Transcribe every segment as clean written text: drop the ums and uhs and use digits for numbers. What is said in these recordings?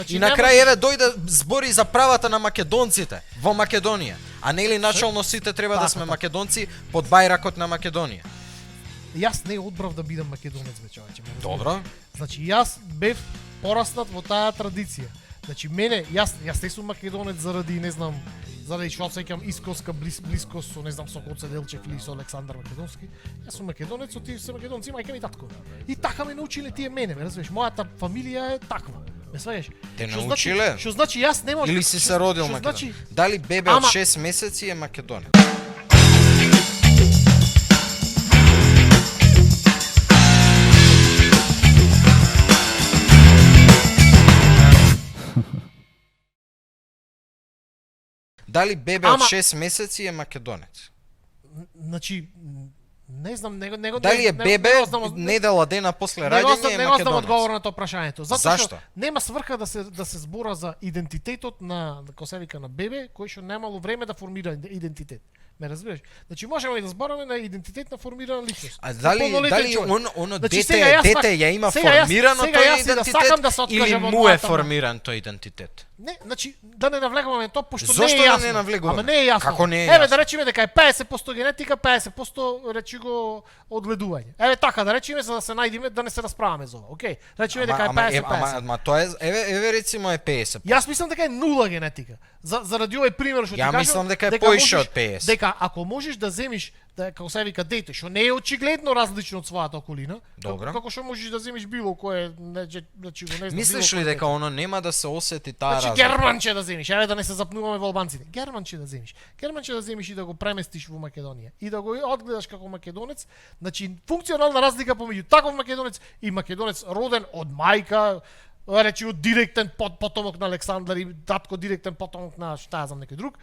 И на крај еве дојде збори за правата на македонците во Македонија. А нели начално сите треба да сме македонци под бајракот на Македонија. Јас не одбрав да бидам македонец, бе човече. Добро. Значи јас бев пораснат во таа традиција. Значи мене јас не сум македонец заради не знам заради што сеќам искоска блискост со не знам со Гоце Делчев или со Александар Македонски. Јас сум македонец, тие се македонци, мајка ми и татко. И така ме научиле тие мене, ме разбираш? Мојата фамилија е таква. Ме сваѓаш? Те научиле? Што значи јас не можам. Или си се родил македонец? Дали бебе од 6 месеци е македонец? Дали бебе од 6 месеци е македонец? Значи не знам, него дали е бебе недела дена после раѓање е македонец? Не знам одговор на тоа прашањето. Зашто? Нема сврха да се збора за идентитетот на кој се вика на бебе кој што немало време да формира идентитет. Ме разбираш? Значи можеме и да збораме на идентитет на формирана личност. А дали оно дете ја има формирано тој идентитет или му е формиран тој идентитет? Не, значи да не навлегуваме тоа пошто не е јасно. Зошто не навлегуваме? Ама не е јасно. Како не е јасно? Еве да речеме дека е 50% генетика, 50% речи го одгледување. Еве така да речеме за да се најдеме да не се расправаме за ова. Океј. Речеме дека е 50-50. Ама тоа е еве рецимо е 50%. Јас мислам дека е нула генетика. Заради овој пример што ти кажам. Ја мислам дека е поише од 50. Дека ако можеш да земиш како се вика дете, што не е очигледно различно од својата околина, како што можеш да земиш било кое, значи го не знам. Мислиш ли дека оно нема да се осети таа разлика? Значи германче да земиш, еве да не се запнуваме во албанците. Германче да земиш. Германче да земиш и да го преместиш во Македонија и да го одгледаш како македонец, значи функционална разлика помеѓу таков македонец и македонец роден од мајка, речи од директен потомок на Александар и татко директен потомок на шта знам некој друг.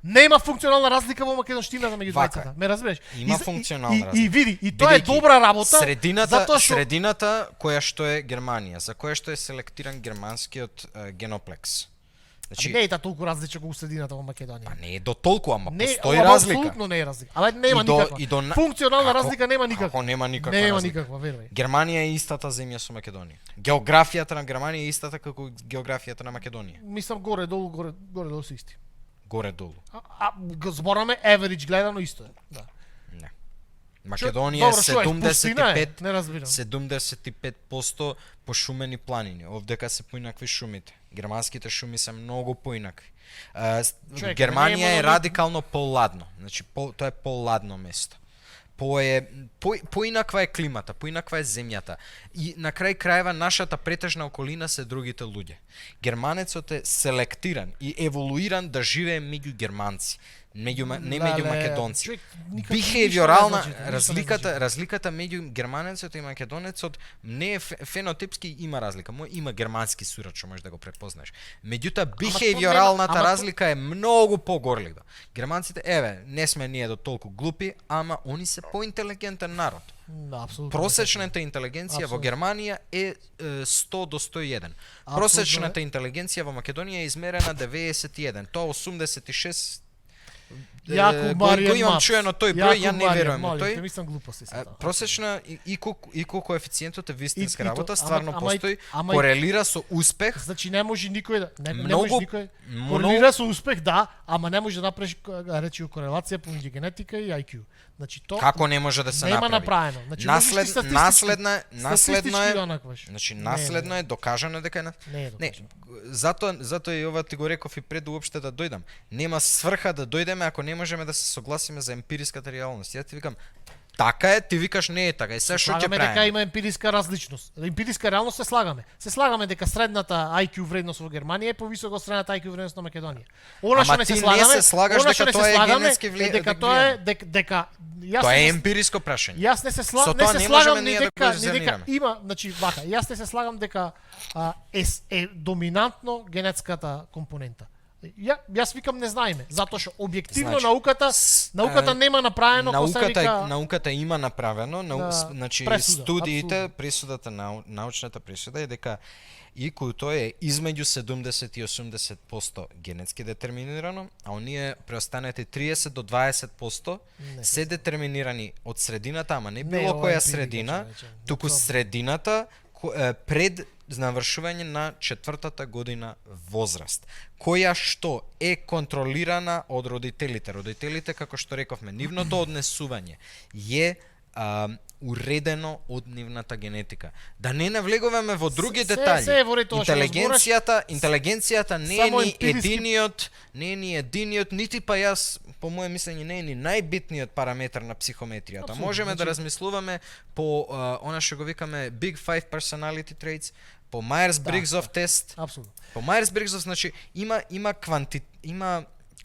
Нема функционална разлика во македонштината меѓу двајцата. Ме разбираш? Има функционална разлика. И види, и тоа е добра работа. Средината која што е Германија, за која што е селектиран германскиот геноплекс. Значи не е толку различна како средината во Македонија. Па не е до толку, ама постои разлика. Абсолютно Апсолутно не е разлика. Ама нема никаква. Функционална разлика нема никаква. Како нема никаква разлика? Нема разлика. никаква, верувај. Германија е истата земја со Македонија. Географијата на Германија е истата како географијата на Македонија. Мислам горе-долу се исти. Горе-долу. Го збораме average гледано исто е. Да. Не. Македонија е 75% пошумени планини. Овдека се поинакви шумите. Германските шуми се многу поинакви. Германија е радикално поладно. Значи тоа е поладно место. Поинаква е климата, поинаква е земјата. И на крај крајва нашата претежна околина се другите луѓе. Германецот е селектиран и еволуиран да живее меѓу германци, не меѓу македонци. Бихевиорална разликата меѓу германецот и македонецот не е фенотипски, има разлика. Има германски сурат што можеш да го препознаеш. Меѓутоа бихевиоралната разлика е многу погорлива. Германците, еве, не сме ние до толку глупи, ама они се поинтелигентен народ. Просечната интелигенција во Германија е 100 до 101. Просечната интелигенција во Македонија е измерена 91. Тоа 86. Го имам чуено тој број, ја не верувам во тој. Просечна IQ коефициентот е вистинска работа, стварно постои, корелира со успех. Значи не може никој да не може никој корелира со успех, да, ама не може да направиш речи корелација помеѓу генетика и IQ. Значи тоа како не може да се направи? Нема направено. Значи наследно е докажано дека не. Затоа и ова ти го реков и пред уопште да дојдам. Нема сврха да дојдеме ако не можеме да се согласиме за емпириската реалност. Ја ти викам, така е, ти викаш не е така. И се што ќе правиме? Дека има емпириска различност. Емпириска реалност се слагаме. Се слагаме дека средната IQ вредност во Германија е повисока од средната IQ вредност на Македонија. Она што не се слагаме, не се слагаш дека тоа е генетски влијание. Дека тоа е дека тоа е емпириско прашање. Јас не се слагам ни дека има, значи вака, јас не се слагам дека е доминантно генетската компонента. Јас викам не знаеме, затоа што објективно науката нема направено науката има направено, значи студиите, присудата научната присуда е дека IQ-то е измеѓу 70 и 80% генетски детерминирано, а оние преостанете 30 до 20% се детерминирани од средината, ама не било која средина, туку средината пред навршување на 4-та година возраст, која што е контролирана од родителите. Родителите, како што рековме, нивното однесување е уредено од нивната генетика. Да не навлегуваме во други детали. Интелигенцијата не е ни единиот, нити па јас, по моје мислење, не е ни најбитниот параметар на психометријата. Абсолютно, Можеме да размислуваме по она што го викаме Big Five Personality Traits, по Myers-Briggsов тест. Апсолутно. По Myers-Briggsov, значи има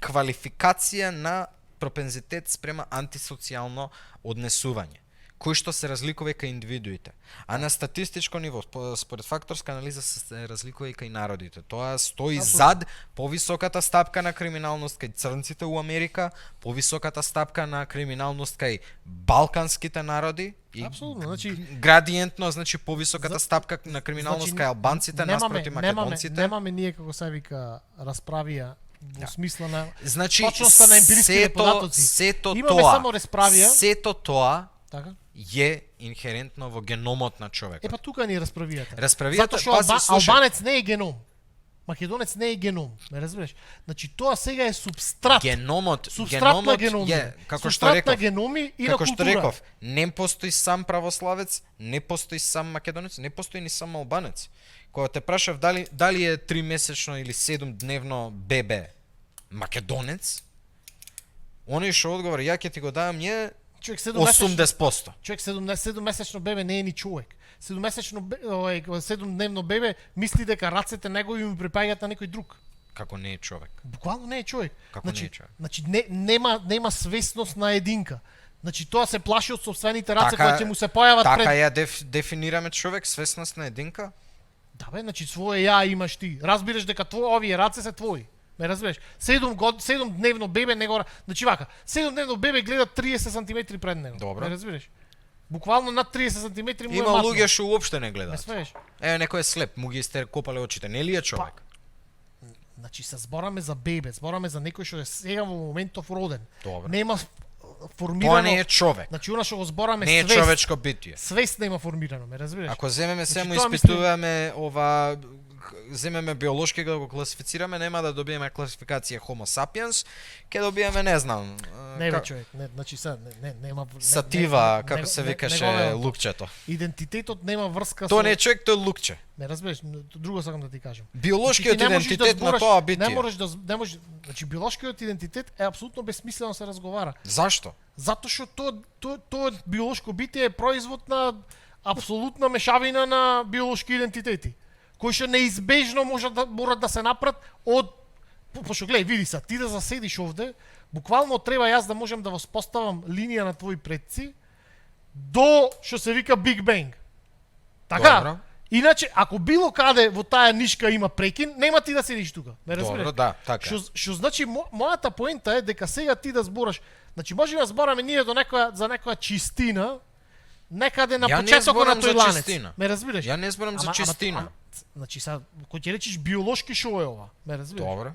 квалификација на пропензитет спрема антисоцијално однесување, кој што се разликува и кај индивидуите. А на статистичко ниво, според факторска анализа, се разликува и кај народите. Тоа стои зад повисоката стапка на криминалност кај црнците у Америка, повисоката стапка на криминалност кај балканските народи, и значи градиентно, значи повисоката стапка на криминалност кај албанците наспроти македонците. Немаме ние, како се вика, расправија во смисла на значи, точноста на емпириските податоци. Имаме само расправија. Сето тоа така е инхерентно во геномот на човекот. Па тука ни расправијата. Расправијата, Затоа што албанец не е геном. Македонец не е геном, ме разбираш? Значи тоа сега е субстрат. Геномот на геноми. Како што реков, на геноми и како на што култура. реков, не постои сам православец, не постои сам македонец, не постои ни сам албанец. Кога те прашав дали е 3-месечно или 7-дневно бебе македонец, оној што одговор ја ќе ти го давам е 80%. Човек 7-месечно бебе не е ни човек. 7-дневно бебе мисли дека рацете негови му припаѓаат на некој друг. Како не е човек. Буквално не е човек. Како не е човек. Значи нема свесност на единка. Значи тоа се плаши од сопствените раце кои ќе му се појават пред. Така ја дефинираме човек, свесност на единка? Да бе, значи свое ја имаш ти. Разбираш дека овие раце се твои. Ме разбираш? 7-дневно бебе него, значи вака, 7-дневно бебе гледа 30 сантиметри пред него. Добро. Ме разбираш? Буквално над 30 сантиметри му е Има матно. луѓе што уопште не Ме гледаат. смееш? Некој е слеп, му ги сте копале очите, нели е човек? Значи се збораме за бебе, збораме за некој што е сега во моментов роден. Добро. Нема формирано. Тоа не е човек. Значи она што го збораме Не е свест. човечко битие. Свест нема формирано, ме разбираш? Ако земеме Значи, само тоа испитуваме земеме биолошки да го класифицираме, нема да добиеме класификација Homo sapiens, ќе добиеме, не знам, Не бе човек, значи нема сатива, како се викаше лукчето. Идентитетот нема врска Тоа не е човек, тоа е лукче. Не разбираш, друго сакам да ти кажам. Биолошкиот идентитет на тоа битие. Не можеш, значи биолошкиот идентитет е апсолутно бесмислено се разговара. Зашто? Затоа што тоа биолошко битие е производ на апсолутна мешавина на биолошки идентитети, кои што неизбежно морат да се направат од пошто гледај, види се, ти да заседиш овде, буквално треба јас да можам да воспоставам линија на твои предци до што се вика Big Bang. Така? Добро. Иначе, ако било каде во таа нишка има прекин, нема ти да седиш тука. Ме разбираш? Добро, да, така. Што значи мојата поента е дека сега ти да збораш, значи можеме да збораме ние за некоја чистина некаде на почетокот на тој ланец. Ме разбираш? Ја не зборам за чистина. Значи сега кој ќе речеш биолошки шо е ова? Ме разбираш? Добро.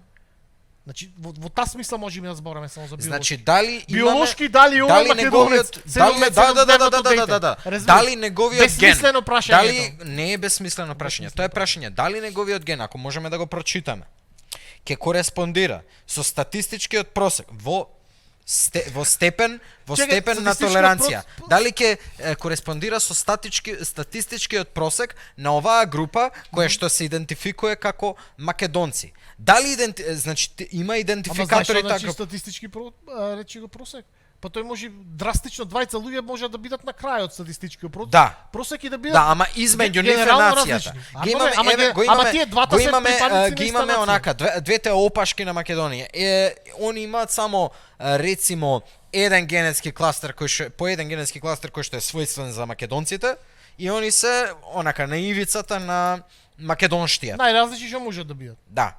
Значи во таа смисла можеме да збораме само за биолошки. Значи дали биолошки дали ова македонец? Дали неговиот ген? Бесмислено прашање. Дали не е бесмислено прашање? Тоа е прашање дали неговиот ген, ако можеме да го прочитаме, ќе кореспондира со статистичкиот просек во степен на толеранција. Дали ќе кореспондира со статистичкиот просек на оваа група која што се идентификува како македонци. Дали значи има идентификатори така? така? Статистички речи го просек. Па тој може драстично двајца луѓе може да бидат на крај од статистичкиот просек. Да. Просек и да бидат. Да, ама измеѓу нив нацијата. Ги имаме онака двете опашки на Македонија. Они имаат само рецимо еден генетски кластер по еден генетски кластер кој што е својствен за македонците и они се онака на ивицата на македонштијата. Најразлични што можат да бидат. Да.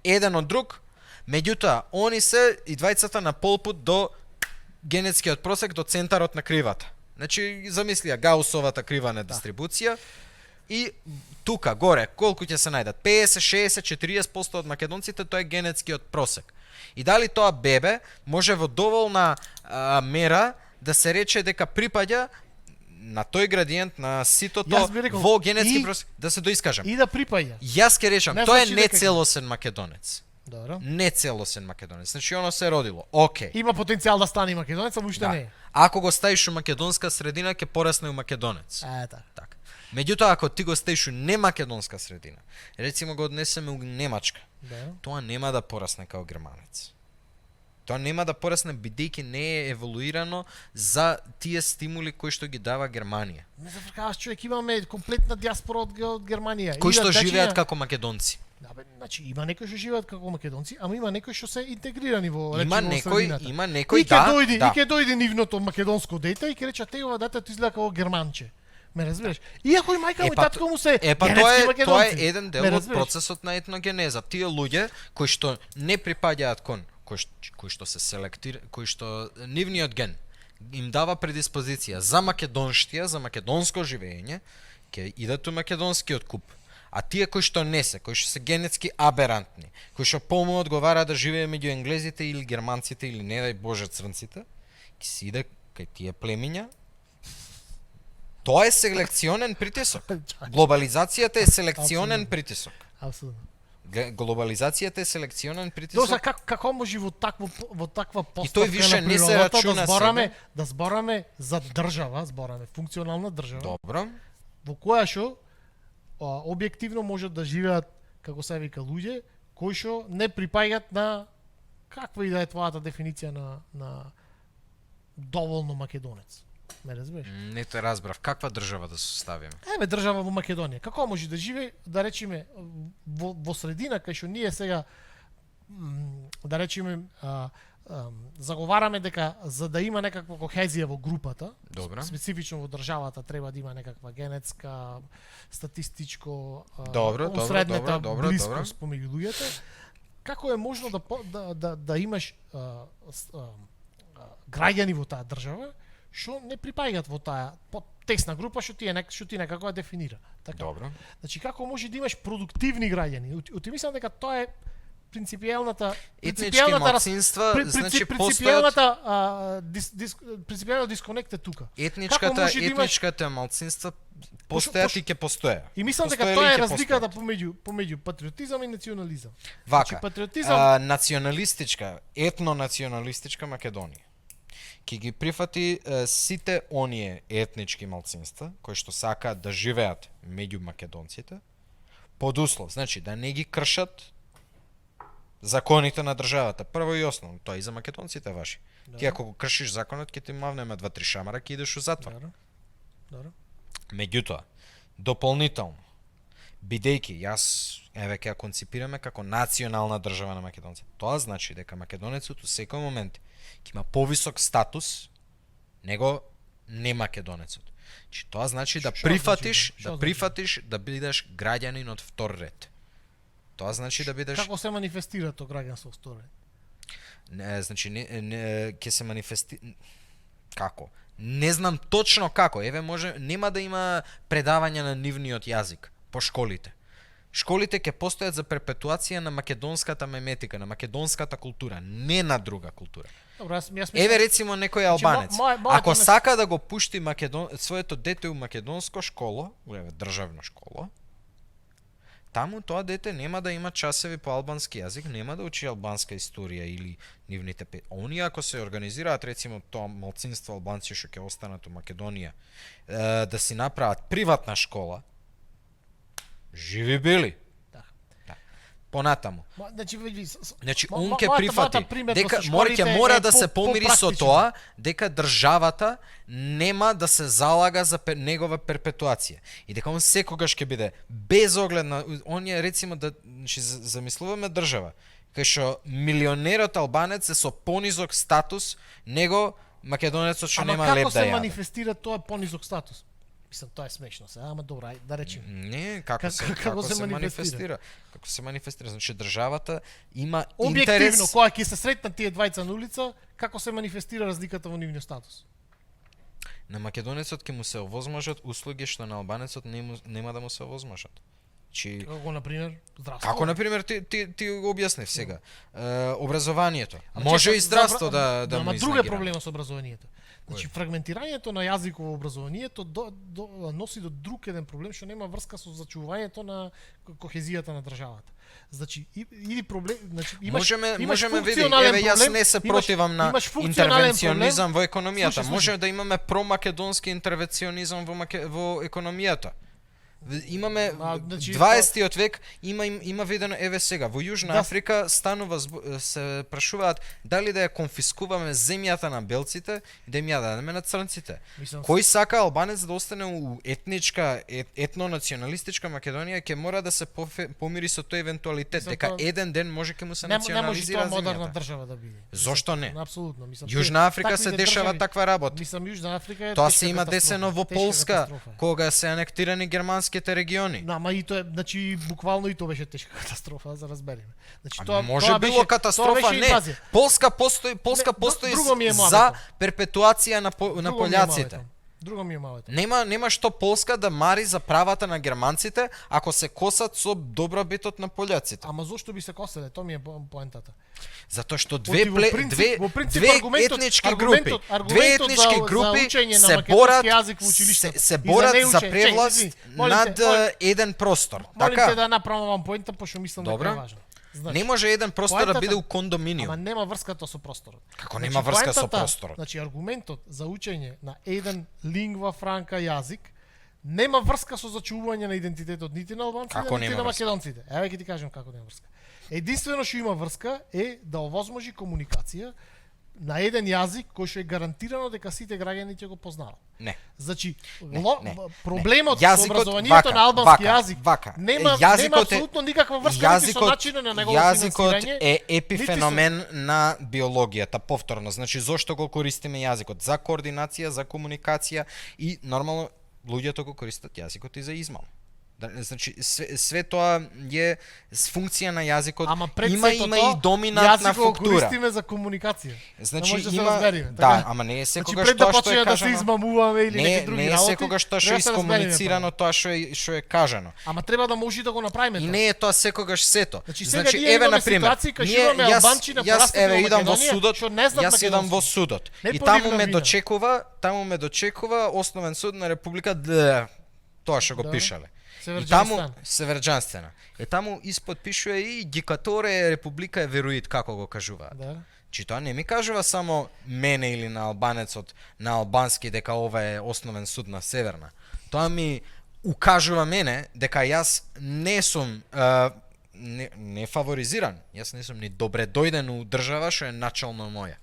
Еден од друг, меѓутоа они се и двајцата на полпут до генетскиот просек до центарот на кривата. Значи, замислија Гаусовата крива на дистрибуција и тука, горе, колку ќе се најдат? 50, 60, 40% од македонците, тоа е генетскиот просек. И дали тоа бебе може во доволна мера да се рече дека припаѓа на тој градиент, на ситото Јас би рекол, во генетски и- процес, да се доискажам. И да припаја. Јас ќе речам, Не тој е значи дека- нецелосен македонец. Добро. Нецелосен македонец. Значи оно се родило. Океј. Има потенцијал да стане македонец, а уште Да. не е. Ако го ставиш у македонска средина, ќе порасне у македонец. Така. Така. Меѓутоа, ако ти го ставиш у немакедонска средина, рецимо го однесеме у Немачка, Да. тоа нема да порасне као германец. Тоа нема да порасне бидејќи не е еволуирано за тие стимули кои што ги дава Германија, Не зафркаваш, човек, имаме комплетна диаспора од Германија. кои што Значи, живеат како македонци. Да, бе, значи има некои што живеат како македонци, ама има некои што се интегрирани во Има речимо некој, средината. има И некој, ќе да, дојде, да. и ќе дојде нивното македонско дете и ќе рече те ова дете изгледа како германче. Ме разбираш? Иако и мајка му и татко му се Па генетски тоа е македонци. еден дел Ме од разбираш? процесот на етногенеза. Тие луѓе кои што не припаѓаат кон кои што се кои што нивниот ген им дава предиспозиција за македонштија, за македонско живење, ќе идат у македонскиот куп. А тие кои што не се, кои што се генетски аберантни, кои што пому одговара да живее меѓу енглезите или германците или не дај Боже црнците, ќе си иде кај тие племиња. Тоа е селекционен притисок. Глобализацијата е селекционен Апсолутно. притисок. Апсолутно. Глобализацијата е селекционен притисок. Доса како може во таква поставка тој више на не се природата рачуна да збораме за држава, збораме функционална држава. Добро. Во која што објективно можат да живеат, како се вика, луѓе кои што не припаѓаат на каква и да е твојата дефиниција на доволно македонец. Ме разбираш? Не те разбрав. Каква држава да составиме? Еве држава во Македонија. Како може да живее, да речеме, во средина кај што ние сега да речеме заговараме дека за да има некаква кохезија во групата, Добро. специфично во државата треба да има некаква генетска, статистичко, Добро, усреднета добро, блискост помеѓу луѓето. Како е можно да имаш граѓани во таа држава што не припаѓаат во таа тесна група што ти некако ја дефинира. Така. Добро. Значи како може да имаш продуктивни граѓани? Ти мислам дека тоа е принципијалната Етнички малцинства, значи постојат принципијалната дисконект е тука. етничката малцинства постојат и ќе постоја. И мислам дека Постоеле тоа и е ќе разликата постојат. помеѓу патриотизам и национализам. Вака, Значи патриотизам националистичка, етнонационалистичка Македонија ќе ги прифати сите оние етнички малцинства кои што сакаат да живеат меѓу македонците под услов, значи да не ги кршат законите на државата. Прво и основно, тоа и за македонците ваши. Ти ако го кршиш законот, ќе ти мавнеме 2-3 шамара, ќе идеш у затвор. Добро. Меѓутоа, дополнително, бидејќи јас еве ќе ја конципираме како национална држава на македонците. Тоа значи дека македонецот у секој момент ќе има повисок статус него не македонецот. Значи тоа значи да Што прифатиш, значи, бе? Што да прифатиш да бидеш граѓанин од втор ред. Тоа значи да бидеш Како се манифестира тоа граѓанство сторе? не, значи ќе се како? Не знам точно како. Еве може нема да има предавање на нивниот јазик по школите. Школите ќе постојат за перпетуација на македонската меметика, на македонската култура, не на друга култура. Добро, јас мислам. Еве рецимо некој албанец. мојата Ако сака да го пушти своето дете у македонско школо, еве државна школа, таму тоа дете нема да има часови по албански јазик, нема да учи албанска историја или нивните Оние ако се организираат рецимо тоа малцинство албанци што ќе останат у Македонија, да си направат приватна школа, живи били. Да. Понатаму. Значи, он ќе прифати дека ќе мора да се помири со тоа дека државата нема да се залага за негова перпетуација и дека он секогаш ќе биде без оглед на оние рецимо да значи замислуваме држава кај што милионерот албанец е со понизок статус него македонецот што нема леп да како се јаде. манифестира тоа понизок статус? Мислам, тоа е смешно се, ама добро, ај да речеме. Не, како се манифестира? Како се манифестира? Значи државата има Објективно, интерес. кога ќе се сретнат тие двајца на улица, како се манифестира разликата во нивниот статус? На македонецот ќе му се овозможат услуги што на албанецот нема да му се овозможат. Чи Како на пример здравство. Како на пример ти го објаснив сега. Образованието. Ама Може чека, и здравство да му Ама друг е изнегира. проблема со образованието. Значи фрагментирањето на јазиково образованието носи до друг еден проблем што нема врска со зачувањето на кохезијата на државата. Значи или проблем, значи можеме види, функционален еве јас проблем, не се противам на функционален интервенционизам во економијата. Слушај. Можеме да имаме промакедонски интервенционизам во економијата. Имаме значи, 20-тиот век има видено еве сега во Јужна Да. Африка станува се прашуваат дали да ја конфискуваме земјата на белците и да им ја дадеме на црнците. Мислам, Кој сака албанец да остане у етно-националистичка Македонија ќе мора да се помири со тој евентуалитет Мислам, дека тоа- еден ден може ќе му се не може национализира тоа модерна земјата. држава да биде. Зошто не? Апсолутно, мислам. Јужна Африка се таквите дешава држави- таква работа. Мислам Јужна Африка е Тоа тешка се има катастрофа, десено во тешка Полска, катастрофа е. кога се анектирани германските региони. Да, ма и тоа е, значи буквално и тоа беше тешка катастрофа, за разбереме. Значи Може тоа било беше, катастрофа, тоа беше не. инвазија. Полска постои друго ми е за мојавето. перпетуација на Друго ми е пољаците. малето. Друго ми е малето. Нема што Полска да мари за правата на германците ако се косат со добробитот на пољаците. Ама зошто би се коселе? Тоа ми е поентата. Затоа што Во принцип, етнички аргументот групи за учење на се македонски борат јазик во училиштата се и борат за неучење. превласт Чекај, молим над те, молим- еден простор. Молим те Така? да направам поента, пошто мислам дека Добро. е важно. Значи, Не може еден простор да поентата- биде у Ама кондоминиум. нема врска тоа со просторот. Како нема врска со поентата, просторот? Значи аргументот за учење на еден лингва франка јазик нема врска со зачувување на идентитетот нити на албанците, Како нити нема на врска? македонците. Еве ќе ти кажам како нема врска. Единствено што има врска е да овозможи комуникација на еден јазик кој што е гарантирано дека сите граѓани ќе го познаат. Не. Значи, Не. проблемот со Јазикот, образованието вака, на албански вака, јазик вака. нема Јазикот е- апсолутно никаква врска нити со начинот на неговото јазикот финансирање. е нити епифеномен на биологијата, повторно. Значи, зошто го користиме јазикот? За координација, за комуникација и нормално луѓето го користат јазикот и за измам. Значи, све тоа е с функција на јазикот. Ама пред има сето и доминантна јазикот го фактура. користиме за комуникација. Значи, може да се има, разбереме, да, така? ама не е Значи секогаш пред да тоа што е почнеме да се кажано. измамуваме или неки други Не е работи. секогаш тоа што треба е да се разбереме искомуницирано, тоа што е кажано. Ама треба да може да го направиме И тоа. не е тоа секогаш сето. Значи, сега ние имаме ситуации кај што имаме албанци на пораснати еве во идам во Македонија, судот, што не знаат јас идам во македонски. судот. Не И поливна вина. таму ме дочекува Основен суд на Република тоа што го Да. пишале. И Северџанстан. таму Северџанстена. И таму испод пишува и Гикаторе Република е веруит како го кажуваат. Да. Чи тоа не ми кажува само мене или на албанецот на албански дека ова е Основен суд на Северна. Тоа ми укажува мене дека јас не сум не фаворизиран. Јас не сум ни добре дојден у држава што е начално моја.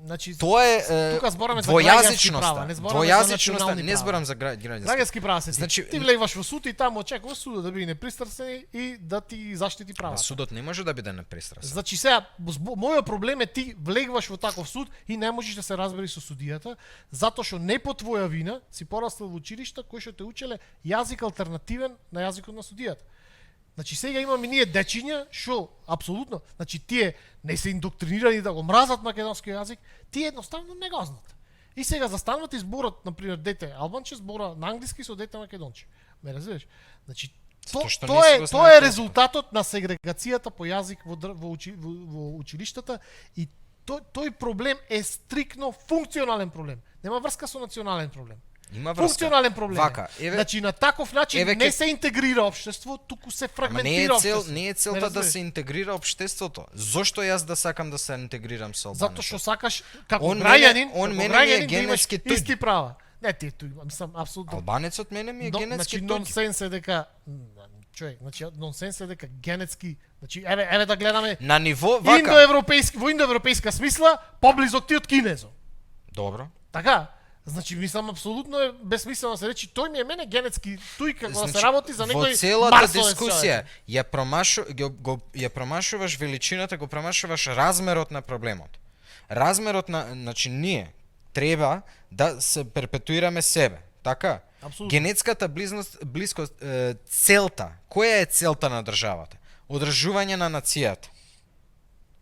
Значи, Тоа е тука збораме за граѓански двојазичноста. права, не збораме за Двојазичноста, национални не права. зборам за граѓански. Граѓански права се Значи, ти влегваш во суд и таму очекуваш судот да биде непристрасен и да ти заштити права. Судот не може да биде непристрасен. Значи сега мојот проблем е ти влегваш во таков суд и не можеш да се разбери со судијата затоа што не по твоја вина си пораснал во училишта кои што те учеле јазик алтернативен на јазикот на судијата. Значи сега имаме ние дечиња што апсолутно, значи тие не се индоктринирани да го мразат македонски јазик, тие едноставно не го знаат. И сега застануват и зборот, на пример, дете албанче збора на англиски со дете македонче. Ме разбираш? Значи Затоа што тоа не си е го тоа е знаат резултатот на сегрегацијата по јазик во училиштата и тој проблем е стрикно функционален проблем. Нема врска со национален проблем. Има врска. Функционален проблем. Вака, Значи на таков начин еве не ке- се интегрира општество, туку се Ама фрагментира општество. не е целта да разбираш? се интегрира општеството. Зошто јас да сакам да се интегрирам со албанецот? Затоа што сакаш како Он граѓанин, мене- он како мене ми е граѓанин да имаш генетски туѓ. исти права. Не, ти мислам апсолутно. Албанецот мене ми е генетски Значи туѓ. нонсенс е дека човек, значи нонсенс е дека генетски, значи еве да гледаме На ниво вака. во индоевропејска смисла поблизок ти од кинезо. Добро. Така? Значи мислам апсолутно е безсмислено да се речи тој ми е мене генетски туј како да се Значи, работи за некој во целата марсовец дискусија човек. ја промашуваш величината, го промашуваш размерот на проблемот. Размерот на, значи ние треба да се перпетуираме себе, така? Апсолутно. Генетската блискост, целта, која е целта на државата? Одржување на нацијата.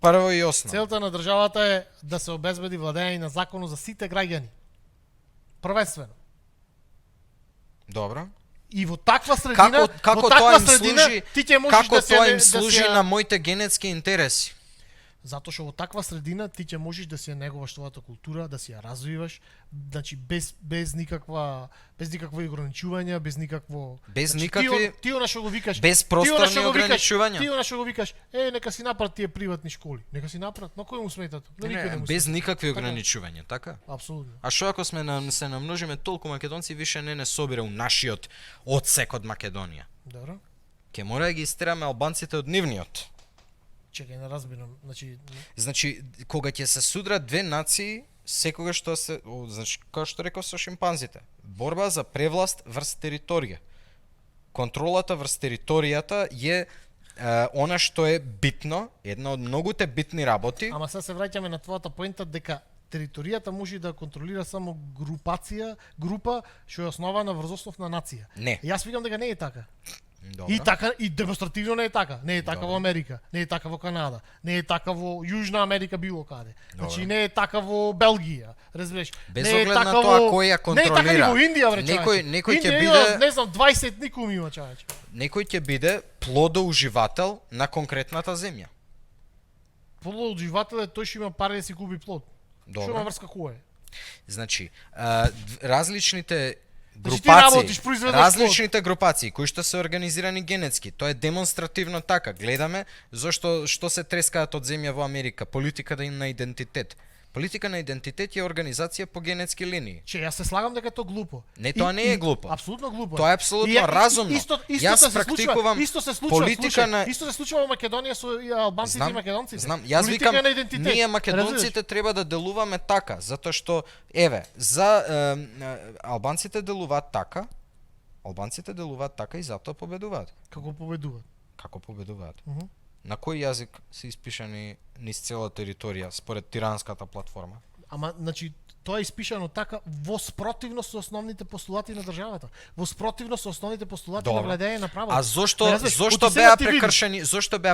Прво и основно. Целта на државата е да се обезбеди владење на законот за сите граѓани. Првенствено. Добро. И во таква средина, Како во тоа таква им средина служи, ти ќе можеш како да се тоа им да служи се- на моите генетски интереси? Затоа што во таква средина ти ќе можеш да си ја негуваш твојата култура, да си ја развиваш, значи без никакви ограничувања, без никакво Без значи, никакви- ти она што го викаш, без просторни ограничувања. Ти она што го викаш, нека си направат тие приватни школи. Нека си направат, на кој му смета тоа? На никој не му без смета. никакви ограничувања, така? Апсолутно. А што ако се намножиме толку македонци, више не собира у нашиот одсек од Македонија? Добро. Ке мора да ги истераме албанците од нивниот. Чекај, не разбирам. Значи, кога ќе се судрат две нации, секогаш што значи, како што реков со шимпанзите, борба за превласт врз територија. Контролата врз територијата е она што е битно, една од многуте битни работи. Ама сега се враќаме на твојата поента дека територијата може да контролира само група што е основана врз основ на нација. Не. Јас викам дека не е така. Добро. И така и демонстративно не е така. Не е така Добро. во Америка, не е така во Канада, не е така во Јужна Америка било каде. Добро. Значи не е така во Белгија, разбираш? Без не е оглед на така тоа во- кој ја Не е така ни контролира. во Индија, бре, Некој ќе Индија биде- има, не знам, 20 никум има, чавач. Некој ќе биде плодоуживател на конкретната земја. Плодоуживател е тој што има пари да си купи плод. Добро. Што има врска кој е? Значи, различните Значи, ти работиш, групации, произведеш различните групации кои што се организирани генетски, тоа е демонстративно така. Гледаме зошто што се трескаат од земја во Америка, политиката им на идентитет. Политика на идентитет е организација по генетски линии. Че јас се слагам дека е тоа глупо. Не, тоа не е глупо. Апсолутно глупо. Тоа е апсолутно разумно. Јас практикувам исто се случува, политика на- Исто се случува во Македонија со албанците и македонците. Знам, јас Политика викам, на идентитет. ние Разбираш? македонците треба да делуваме така, затоа што еве, за албанците делуваат така, и затоа победуваат. Како победуваат. Како победуваат? Мгм. На кој јазик се испишани низ цела територија според тиранската платформа? Ама, значи, тоа е испишано така во спротивност со основните постулати на државата. Во спротивност со основните постулати Добро. на владење на правото. А зошто Ме разбираш? зошто Оти сега беа ти видиш.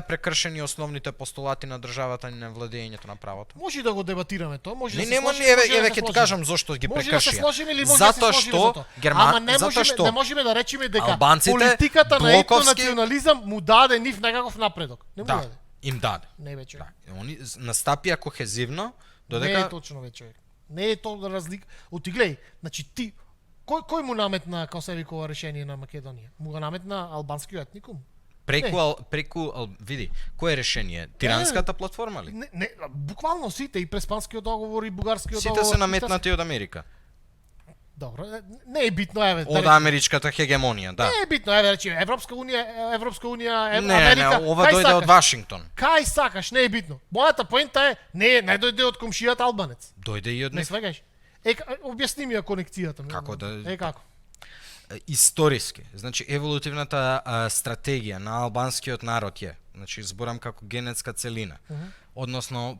прекршени основните постулати на државата и на владењето на правото? Може да го дебатираме тоа, може Не, да се нема, сложиме, може да еве се ќе ти сложиме. кажам зошто ги Може да се прекршија. сложиме или може Затоа да се сложиме што за тоа. Ама не можеме да речеме дека албанците политиката на блоковски- етнонационализам му даде нив некаков напредок. Не му Да, даде. им даде. Не вече. Да, они настапија кохезивно, Не е додека точно ве човек. Не е тоа разлика. Оти глеј, значи ти кој му наметна како се викува решение на Македонија? Му го наметна албанскиот етникум? види, кое е решение? Тиранската платформа ли? Не, буквално сите и преспанскиот договор и бугарскиот Сите договор. се наметнати од Америка. Добро, не е битно, еве. Од америчката хегемонија, да. Не е битно, еве, речи Европска унија, Не, Америка. ова кај дојде од сакаш? Вашингтон. Кај сакаш, не е битно. Мојата поента е, не дојде од комшијата албанец. Дојде и од Не нив. сваѓаш? Објасни ми ја конекцијата. Како да- како? Историски. Значи еволутивната стратегија на албанскиот народ е, значи зборам како генетска целина. Односно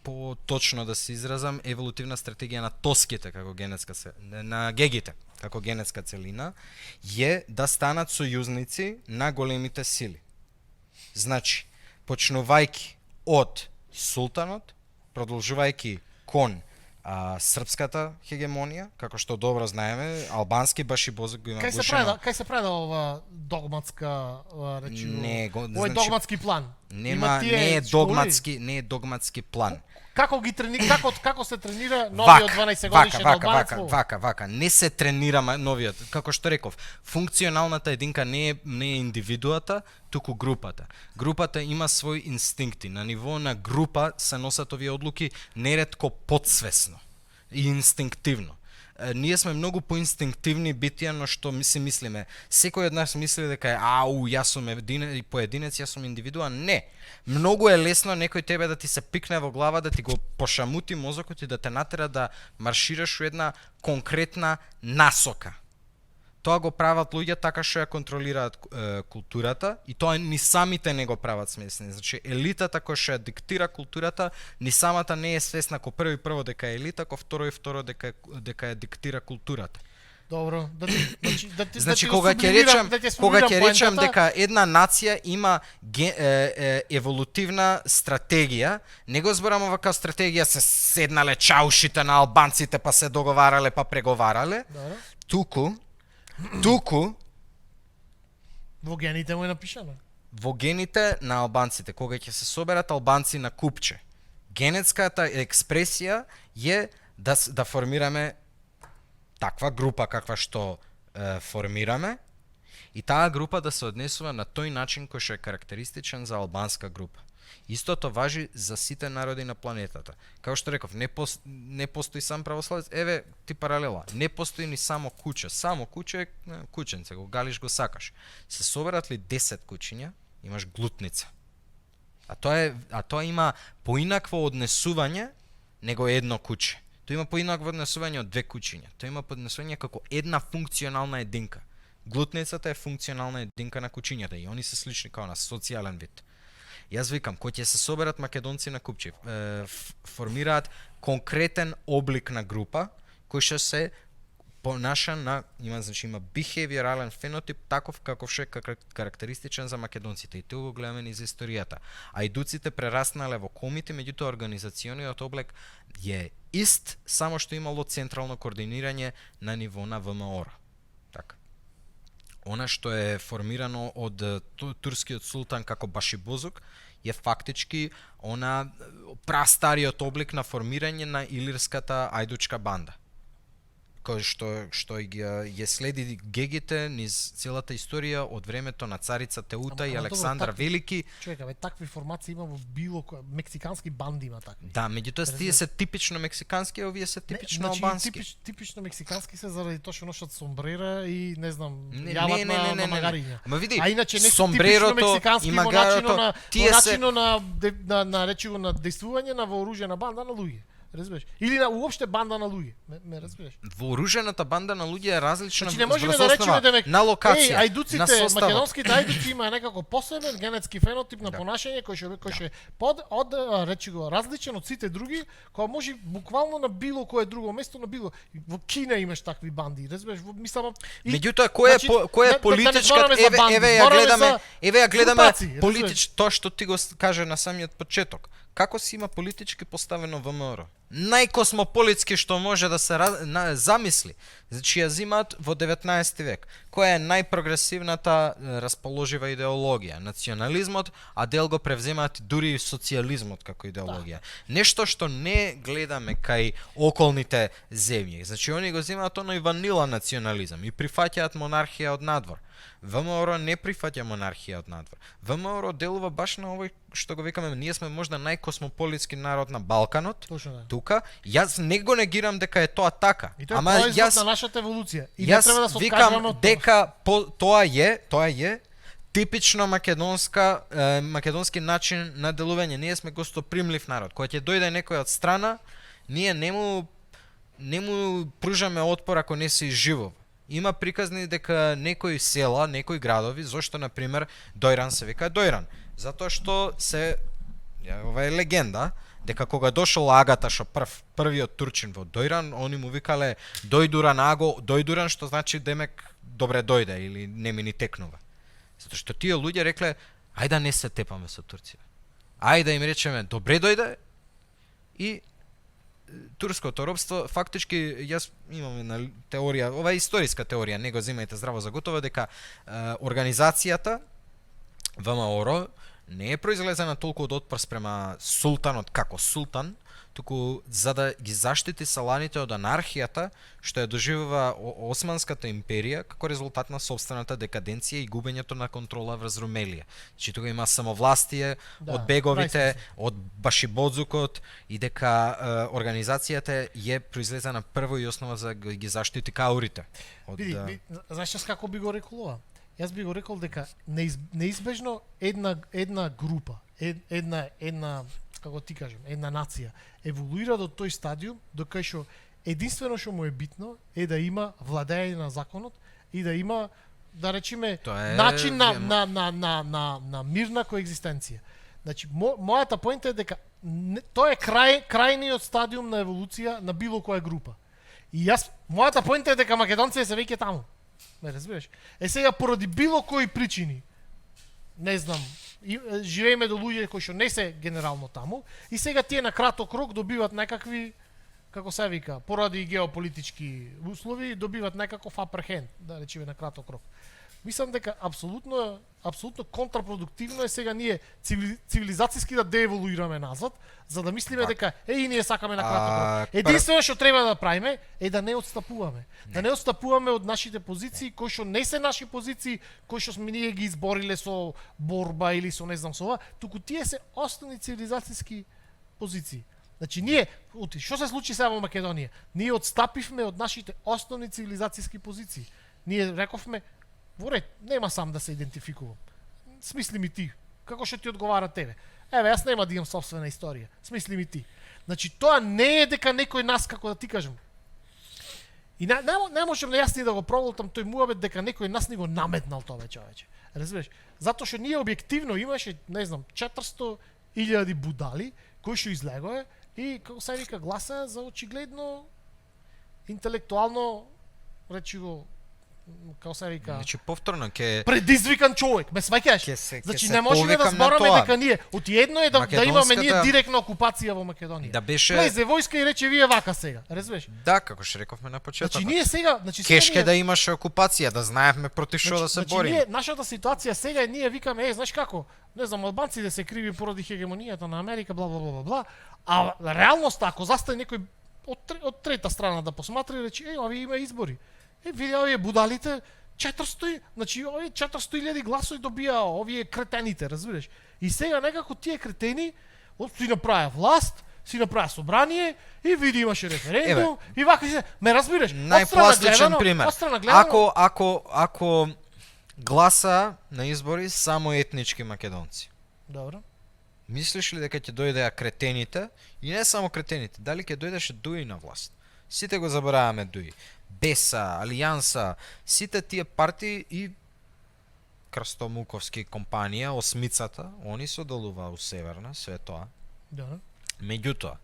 по-точно да се изразам, еволутивна стратегија на тоските како на гегите како генетска целина е да станат сојузници на големите сили. Значи, почнувајќи од султанот, продолжувајќи кон српската хегемонија, како што добро знаеме, албански башибозок го има гушено. Кај се прави ова догматска речиво? Не, Овој догматски план. Нема, тие не е школи? не е догматски план. Како се тренира новиот 12 годишен албанец? Вака, не се тренира новиот, како што реков, функционалната единка не е индивидуата, туку групата. Групата има свои инстинкти, на ниво на група се носат овие одлуки неретко подсвесно и инстинктивно. Ние сме многу поинстинктивни битија, но што си мислиме. Секој од нас мисли дека јас сум поединец, јас сум индивидуа. Не. Многу е лесно некој тебе да ти се пикне во глава, да ти го пошамути мозокот и да те натера да маршираш во една конкретна насока. Тоа го прават луѓе така што ја контролираат културата и тоа ни самите не го прават свесни. Значи елитата која што ја диктира културата ни самата не е свесна ко прво дека е елита, ко второ дека ја диктира културата. Добро, Значи кога ќе речам дека една нација има еволутивна стратегија, не го зборам ова како стратегија се седнале чаушите на албанците па се договарале па преговарале, туку во гените му е напишано. во гените на албанците, кога ќе се соберат албанци на купче. Генетската експресија е да формираме таква група каква што формираме и таа група да се однесува на тој начин кој што е карактеристичен за албанска група. Истото важи за сите народи на планетата. Како што реков, не постои сам православец, еве ти паралела. Не постои ни само куќа. Само куќа е куќенце, го галиш го сакаш. Се соберат ли 10 куќиња, имаш глутница. А тоа има поинакво однесување него едно куќе. Тоа има поинакво однесување од две куќиња. Тоа има поднесување како една функционална единка. Глутницата е функционална единка на куќињата и они се слични као на социјален вид. Јас викам, кој ќе се соберат македонци на купче, формираат конкретен облик на група кој што се понаша има бихевиорален фенотип таков каков што е карактеристичен за македонците и тоа го гледаме низ историјата. Ајдуците прераснале во комити, меѓутоа организациониот облик е ист, само што имало централно координирање на ниво на ВМОР. Така. Она што е формирано од турскиот султан како Башибозук е фактички она прастариот облик на формирање на илирската ајдучка банда, кој што ја следи гегите низ целата историја од времето на царица Теута и Александар Велики. Човека, такви формации има во било кој мексикански банди има такви. Да, меѓутоа тие се типично мексикански, а овие се типично албански. Типично мексикански се заради тоа што носат сомбрера и не знам, јават на магариња. Ма види, а иначе не се сомбрерото типично мексикански и во магарото, начинот на речиво на дејствување на вооружена банда на луѓе. Разбираш? Или на уопште банда на луѓе. Ме разбираш? Вооружената банда на луѓе е различна не можеме да речеме демек на локација, ајдуците, на состава. македонските ајдуци има некако посебен генетски фенотип на понашање кој што е речи го различен од сите други, кој може буквално на било кое друго место, на било во Кина имаш такви банди, разбираш? Мислам меѓутоа кој е политичката еве ја гледаме тоа што ти го каже на самиот почеток. Како си има политички поставено ВМРО? Најкосмополитски што може да се замисли. Значи ја зимаат во 19 век. Која е најпрогресивната расположива идеологија? Национализмот, а дел го превземаат дури и социјализмот како идеологија. Нешто што не гледаме кај околните земји. Значи они го земаат оној ванила национализам и прифаќаат монархија од надвор. ВМРО не прифаќа монархија од надвор. ВМРО делува баш на овој што го викаме, ние сме можда најкосмополитски народ на Балканот. Точно да. Тука, јас не го негирам дека е тоа така. И тоа е производ на нашата еволуција. И не треба да се откажуваме од дека тоа е типично македонски начин на делување. Ние сме гостопримлив народ. Кога ќе дојде некој од страна, ние не му пружаме отпор ако не се изживува. Има приказни дека некои села, некои градови, зошто на пример Дојран се вика Дојран, затоа што ова е легенда, дека кога дошол Агата што првиот турчин во Дојран, они му викале Дојдуран Аго, Дојдуран, што значи демек добре дојде или не ми ни текнува. Затоа што тие луѓе рекле ајде не се тепаме со турците. Ајде им речеме добре дојде и турското робство, фактички јас имам една теорија, ова е историска теорија, не го земајте здраво за готово, дека организацијата ВМРО не е произлезена толку од отпор спрема султанот како султан, туку за да ги заштити саланите од анархијата што ја доживува Османската империја како резултат на собствената декаденција и губењето на контрола врз Румелија. Значи тука има самовластие од беговите, од Башибозукот и дека организацијата е произлезена прво и основа за да ги заштити каурите. Знаеш како би го рекол ова? Јас би го рекол дека неизбежно една група, една како ти кажам, една нација еволуира до тој стадиум до кај што единствено што му е битно е да има владење на законот и да има, да речеме, начин на мирна коегзистенција. Значи, мојата поинта е дека тоа е крајниот стадиум на еволуција на било која група. И мојата поинта е дека македонците се веќе таму. Ме разбираш? Сега поради било кои причини, не знам, живееме до луѓе кои што не се генерално таму и сега тие на краток рок добиваат некакви, како се вика, поради геополитички услови добиваат некаков upper hand, да речеме на краток рок. Мислам дека апсолутно контрапродуктивно е сега ние цивилизацијски да дееволуираме назад, за да мислиме дека и ние сакаме на кратко. Единствено што треба да правиме е да не отстапуваме. Да не отстапуваме од нашите позиции кои што не се наши позиции, кои што сме ние ги избориле со борба или со не знам со ова, туку тие се основни цивилизацијски позиции. Значи ние, што се случи сега во Македонија? Ние отстапивме од нашите основни цивилизацијски позиции. Ние рековме, во ред, нема сам да се идентификувам. Смисли ми ти, како што ти одговара тебе. Еве, јас нема да имам собствена историја. Смисли ми ти. Значи тоа не е дека некој нас, како да ти кажам. И не можам да јас ни да го проголтам тој муабет дека некој нас ни го наметнал тоа човече. Разбираш? Затоа што ние објективно имаше, не знам, 400.000 будали кои што излегоа и како се вика гласа за очигледно интелектуално речи го како се вика. Значи повторно ќе предизвикан човек, ме сваќаш? Значи не можеме да збораме дека ние едно е да имаме ние директна окупација во Македонија. Да беше влезе војска и рече вие вака сега, разбираш? Да, како што рековме на почетокот. Значи ние сега, кешке да имаше окупација, да знаевме против што да се бориме. Ние нашата ситуација сега е ние викаме, знаеш како? Не знам, албанците се криви поради хегемонијата на Америка, бла бла бла бла. А реалноста ако застане некој од трета страна да посматра и рече, овие има избори. Види овие будалите 400, значи овие 400.000 гласови добија овие кретените, разбираш? И сега некако тие кретени си направија власт, си направија собрание и види имаше референдум и вака се, ме разбираш? Најпластичен пример. Ако гласа на избори само етнички македонци. Добро. Мислиш ли дека ќе дојдеа кретените и не само кретените, дали ќе дојдеше Дуи на власт? Сите го забораваме Дуи. Беса, Алијанса, сите тие партии и Крстомуковски компанија, осмицата, они соделуваа у Северна, све тоа. Да. Меѓутоа,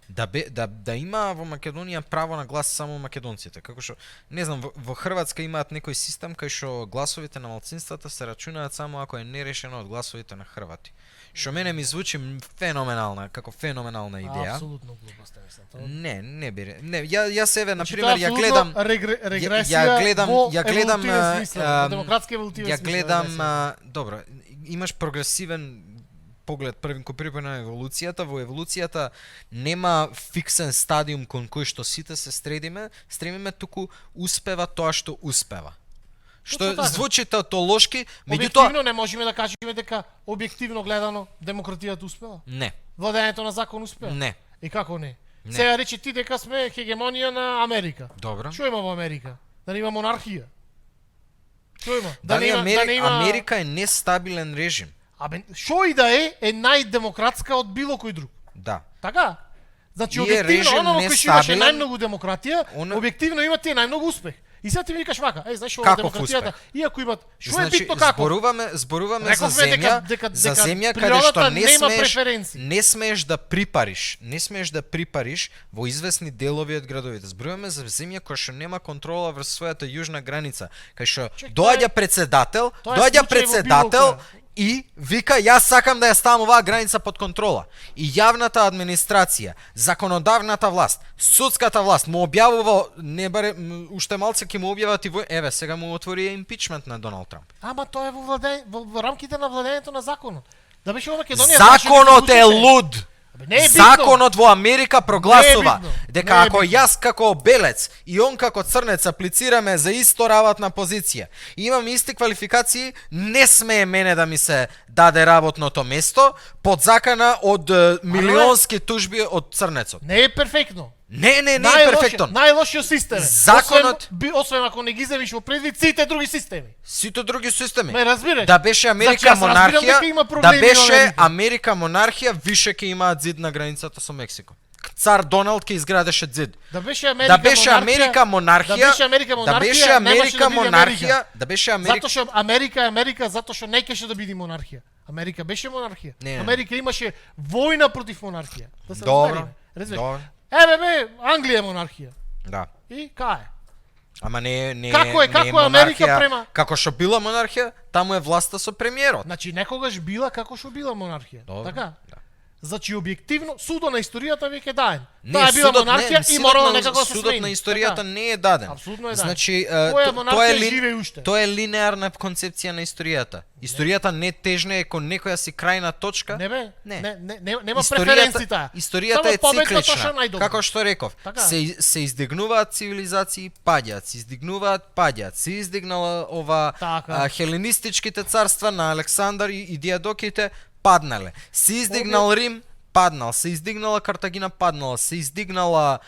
да има во Македонија право на глас само македонците, како што не знам во Хрватска имаат некој систем кај што гласовите на малцинствата се рачунаат само ако е нерешено од гласовите на хрвати. Што мене ми звучи феноменална, како феноменална идеја. Апсолутно глупост е тоа. Не бире. Не, јас еве на пример ја гледам демократски еволутивен смисла. Ја гледам, добро, имаш прогресивен поглед први на еволуцијата. Во еволуцијата нема фиксен стадиум кон кој што сите се стремиме, туку успева тоа што успева. Што звучи таутолошки, меѓутоа објективно не можеме да кажеме дека објективно гледано демократијата успела. Не. Владењето на закон успеа. Не. И како не? Сега речи ти дека сме хегемонија на Америка. Добро. Што има во Америка? Да не има монархија. Што има? Америка е нестабилен режим. Абе, што и да е најдемократска од било кој друг. Да. Така? Значи објективно оно кој што имаше најмногу демократија, објективно има тие најмногу успех. И сега ти ми викаш вака, знаеш ова демократијата, иако имат, што е битно како? Зборуваме за земја каде што не смееш да припариш во известни делови од градовите. Зборуваме за земја која што нема контрола врз својата јужна граница, кај што доаѓа председател и вика јас сакам да ја ставам оваа граница под контрола. И јавната администрација, законодавната власт, судската власт му објавува, не баре уште малце ќе му објават и еве сега му отвори импичмент на Доналд Трамп. Ама тоа е во рамките на владењето на законот. Да беше во Македонија. Законот е луд. Законот во Америка прогласува дека ако јас како белец и он како црнец аплицираме за исто работна позиција и имам исти квалификации, не смее мене да ми се даде работното место под закана од милионски тужби од црнецот. Не е перфектно. Не е перфектно. Најлошиот систем. Законот освен ако не ги земиш во предвид сите други системи. Сите други системи. Ме разбираш? Да беше Америка монархија, више ќе имаат зид на границата со Мексико. Цар Доналд ќе изградеше зид. Да беше Америка монархија. Затоа што Америка е Америка, затоа што не кеше да биде монархија. Америка беше монархија. Америка имаше војна против монархија. Да се разбереме. Добро. Бе, Англија е монархија. Да. И кај? Ама не како е Америка према? Како што била монархија, таму е власта со премиерот. Значи некогаш била како што била монархија. Добре. Така? Да. Значи објективно судот на историјата веќе даен. Не, Таа е била судот монархија не, и морала некако да се судот смени. на историјата Така. не е даден. Апсолутно е даден. Значи, Која монархија живее уште? тоа е линеарна концепција на историјата. Историјата не тежне е кон некоја си крајна точка. Не бе, Не. нема преференци таа. Историјата е Само победата што циклична. најдобро. Како што реков, Така. се издигнуваат цивилизации, паѓаат, се издигнуваат, паѓаат. Се издигнала ова Така. хеленистичките царства на Александар и Диадоките паднале. Се издигнал Рим, паднал, се издигнала Картагина, паднала, се издигнала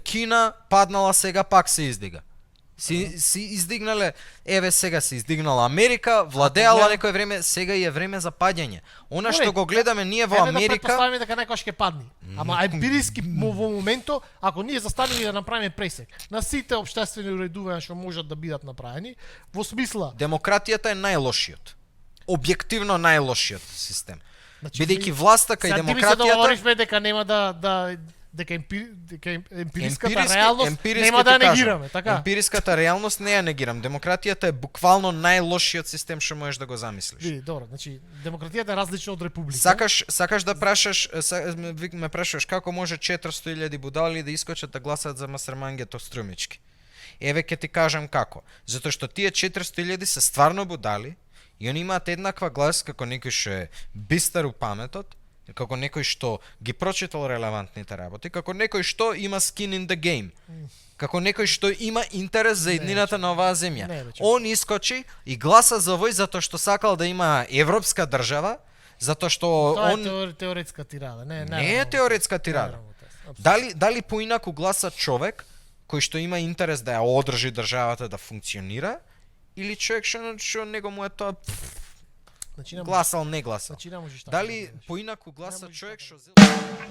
Кина, паднала, сега пак се издига. Си издигнале, еве сега се издигнала Америка, владеала гледам- некое време, сега е време за паѓање. Она Добре, што го гледаме ние во Еве да Америка, претпоставиме дека некој ќе падне. Ама емпириски во моментот, ако ние застанеме да направиме пресек на сите општествени уредувања што можат да бидат направени, во смисла демократијата е најлошиот. Објективно најлошиот систем. Значи, Бидејќи власта кај сега ти ми се демократијата договоривме дека нема дека емпириската реалност емпириски нема да ти кажам, негираме, така? Емпириската реалност не ја негирам. Демократијата е буквално најлошиот систем што можеш да го замислиш. Види, добро, значи демократијата е различна од република. Сакаш да прашаш, ме прашаш како може 400.000 будали да искочат да гласаат за Масермангето Струмички. Еве ќе ти кажам како. Затоа што тие 400.000 се стварно будали и они имаат еднаква глас како некој што е бистар у паметот, како некој што ги прочитал релевантните работи, како некој што има skin in the game, како некој што има интерес за иднината на оваа земја. Не, бе, човек. Он искочи и гласа за овој затоа што сакал да има европска држава, затоа што Тоа он е теоретска тирада, не е теоретска тирада. Дали поинаку гласа човек кој што има интерес да ја одржи државата да функционира или човек што него му е тоа Значи не гласал, не гласал. Значи не можеш така. Дали да поинаку гласа можеш човек така што